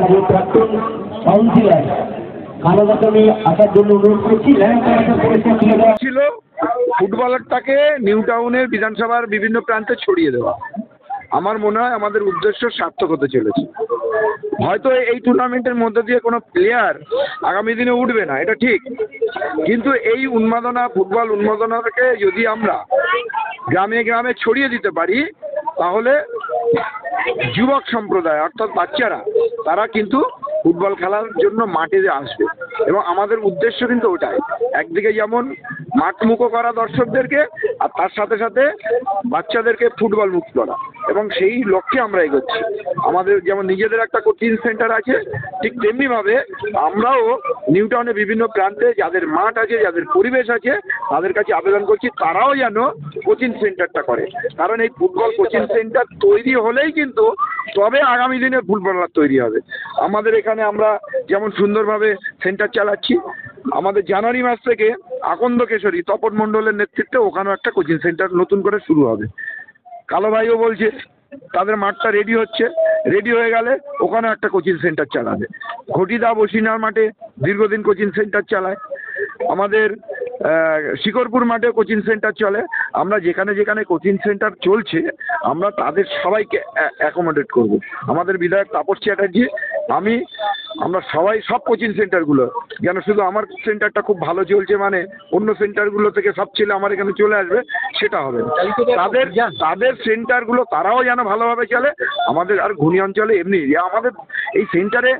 আমাদের প্রাক্তন কাউন্সিলর কালোদাকে আমি আসার জন্য অনুরোধ করছি। ছিল ফুটবলারটাকে নিউ টাউনের বিধানসভার বিভিন্ন প্রান্তে ছড়িয়ে দেওয়া। আমার মনে হয় আমাদের উদ্দেশ্য সার্থক হতে চলেছে। হয়তো এই টুর্নামেন্টের মধ্যে দিয়ে কোনো প্লেয়ার আগামী দিনে উঠবে না, এটা ঠিক, কিন্তু এই উন্মাদনা, ফুটবল উন্মাদনাকে যদি আমরা গ্রামে গ্রামে ছড়িয়ে দিতে পারি, তাহলে যুবক সম্প্রদায় অর্থাৎ বাচ্চারা তারা কিন্তু ফুটবল খেলার জন্য মাঠে আসবে। এবং আমাদের উদ্দেশ্য কিন্তু ওটাই, একদিকে যেমন মাঠমুখো করা দর্শকদেরকে, আর তার সাথে সাথে বাচ্চাদেরকে ফুটবল মুক্ত করা, এবং সেই লক্ষ্যে আমরা এগোচ্ছি। আমাদের যেমন নিজেদের একটা কোচিং সেন্টার আছে, ঠিক তেমনিভাবে আমরাও নিউ টাউনে বিভিন্ন প্রান্তে যাদের মাঠ আছে, যাদের পরিবেশ আছে, তাদের কাছে আবেদন করছি তারাও যেন কোচিং সেন্টারটা করে। কারণ এই ফুটবল কোচিং সেন্টার তৈরি হলেই কিন্তু তবে আগামী দিনে ফুটবলার তৈরি হবে। আমাদের এখানে আমরা যেমন সুন্দরভাবে সেন্টার চালাচ্ছি, আমাদের জানুয়ারি মাস থেকে আকন্দ কেশরী তপন মণ্ডলের নেতৃত্বে ওখানেও একটা কোচিং সেন্টার নতুন করে শুরু হবে। কালো ভাইও বলছে তাদের মাঠটা রেডি হচ্ছে, রেডি হয়ে গেলে ওখানে একটা কোচিং সেন্টার চালাবে। ঘটিদা বসিনার মাঠে দীর্ঘদিন কোচিং সেন্টার চালায়, আমাদের শিকরপুর মাঠে কোচিং সেন্টার চলে। আমরা যেখানে যেখানে কোচিং সেন্টার চলছে আমরা তাদের সবাইকে অ্যাকোমোডেট করব। আমাদের বিধায়ক তাপস চ্যাটার্জি, আমরা সবাই সব কোচিং সেন্টারগুলো যেন, শুধু আমার সেন্টারটা খুব ভালো চলছে মানে অন্য সেন্টারগুলো থেকে সব ছেলে আমার এখানে চলে আসবে সেটা হবে না। তাদের সেন্টারগুলো তারাও যেন ভালোভাবে চলে। আমাদের আর ঘুনি অঞ্চলে এমনি আমাদের এই সেন্টারে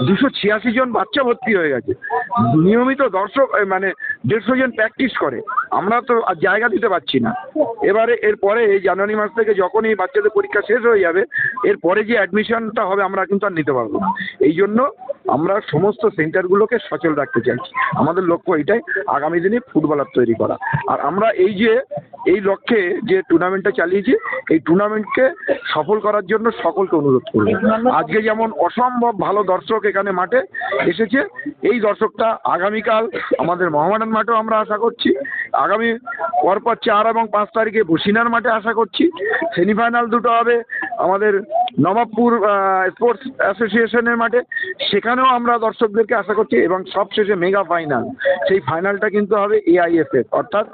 286 জন বাচ্চা ভর্তি হয়ে গেছে, নিয়মিত দর্শক মানে 150 জন প্র্যাকটিস করে। আমরা তো আর জায়গা দিতে পারছি না। এবারে এরপরে এই জানুয়ারি মাস থেকে যখন এই বাচ্চাদের পরীক্ষা শেষ হয়ে যাবে, এরপরে যে অ্যাডমিশনটা হবে আমরা কিন্তু আর নিতে পারবো না। এই জন্য আমরা সমস্ত সেন্টারগুলোকে সচল রাখতে চাইছি। আমাদের লক্ষ্য এটাই, আগামী দিনে ফুটবলার তৈরি করা। আর আমরা এই লক্ষ্যে যে টুর্নামেন্টটা চালিয়েছি, এই টুর্নামেন্টকে সফল করার জন্য সকলকে অনুরোধ করব। আজকে যেমন অসম্ভব ভালো দর্শক এখানে মাঠে এসেছে, এই দর্শকটা আগামীকাল আমাদের মোহামেডান মাঠেও আমরা আশা করছি, আগামী পরপর 4 এবং 5 তারিখে বসিনার মাঠে আশা করছি। সেমিফাইনাল দুটো হবে আমাদের নবাবপুর স্পোর্টস অ্যাসোসিয়েশনের মাঠে, সেখানেও আমরা দর্শকদেরকে আশা করছি। এবং সবশেষে মেগা ফাইনাল, সেই ফাইনালটা কিন্তু হবে AIFF অর্থাৎ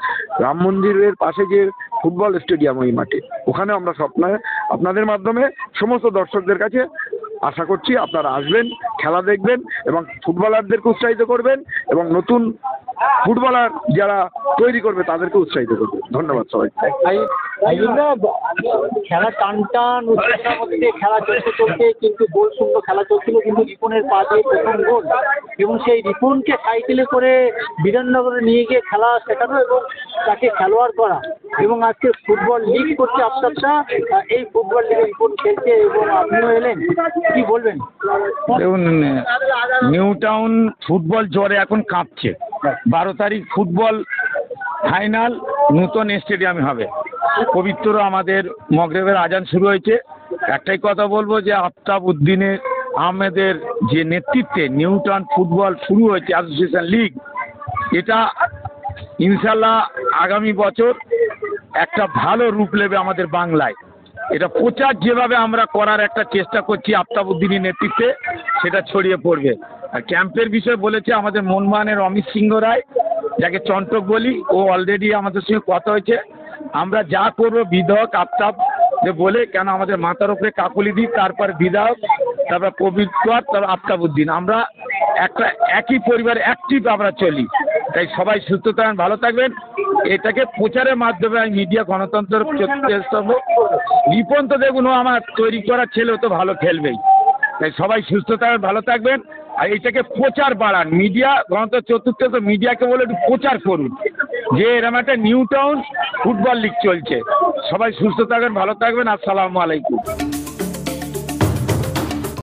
রাম মন্দিরের পাশে যে ফুটবল স্টেডিয়াম, ওই মাঠে, ওখানেও আমরা আপনাদের মাধ্যমে সমস্ত দর্শকদের কাছে আশা করছি আপনারা আসবেন, খেলা দেখবেন এবং ফুটবলারদেরকে উৎসাহিত করবেন, এবং নতুন ফুটবলার যারা তৈরি করবে তাদেরকে উৎসাহিত করবে। ধন্যবাদ সবাইকে। খেলা টান উত্তেজনার মধ্যে খেলা চলতে কিন্তু গোল শূন্য খেলা চলছিল, কিন্তু রিপনের পা দিয়ে প্রথম গোল, এবং সেই রিপনকে সাইকেলে করে বিধাননগরে নিয়ে গিয়ে খেলা শেখানো এবং তাকে খেলোয়াড় করা, এবং আজকে ফুটবল লিগ করছে আপনারটা, এই ফুটবল লিগে রিপন খেলছে এবং আপনিও এলেন, কি বলবেন? দেখুন, নিউ টাউন ফুটবল জ্বরে এখন কাঁপছে। 12 তারিখ ফুটবল ফাইনাল নূতন স্টেডিয়ামে হবে। পবিত্র আমাদের মগরিবের আজান শুরু হয়েছে। একটাই কথা বলবো যে আফতাব উদ্দিনের আহমেদের যে নেতৃত্বে নিউ টাউন ফুটবল শুরু হয়েছে অ্যাসোসিয়েশন লিগ, এটা ইনশাল্লাহ আগামী বছর একটা ভালো রূপ নেবে আমাদের বাংলায়। এটা প্রচার যেভাবে আমরা করার একটা চেষ্টা করছি আফতাব উদ্দিনের নেতৃত্বে, সেটা ছড়িয়ে পড়বে। আর ক্যাম্পের বিষয়ে বলেছে আমাদের মোহনবাগানের অমিত সিংহ রায়, যাকে চন্টক বলি, ও অলরেডি আমাদের সঙ্গে কথা হয়েছে। আমরা যা করবো বিধায়ক আফতাব যে বলে, কেন আমাদের মাথার উপরে কাকুলি দিই, তারপর বিধায়ক, তারপর পবিত্র, তারপর আফতাব উদ্দিন, আমরা একটা একই পরিবার অ্যাক্টিভ আমরা চলি। তাই সবাই সুস্থ থাকবেন, ভালো থাকবেন। এটাকে প্রচারের মাধ্যমে আমি মিডিয়া গণতন্ত্র চেষ্টা করবো। রিপন তো দেখুন, ও আমার তৈরি করার ছেলে, ও তো ভালো খেলবেই। তাই সবাই সুস্থ থাকবেন, ভালো থাকবেন। আর এটাকে প্রচার বাড়ান, মিডিয়া গণতন্ত্র চতুর্থ তো মিডিয়াকে বলে একটু প্রচার করুন যে এরকম একটা নিউ টাউন ফুটবল লিগ চলছে। সবাই সুস্থ থাকবেন, ভালো থাকবেন। আসসালামু আলাইকুম।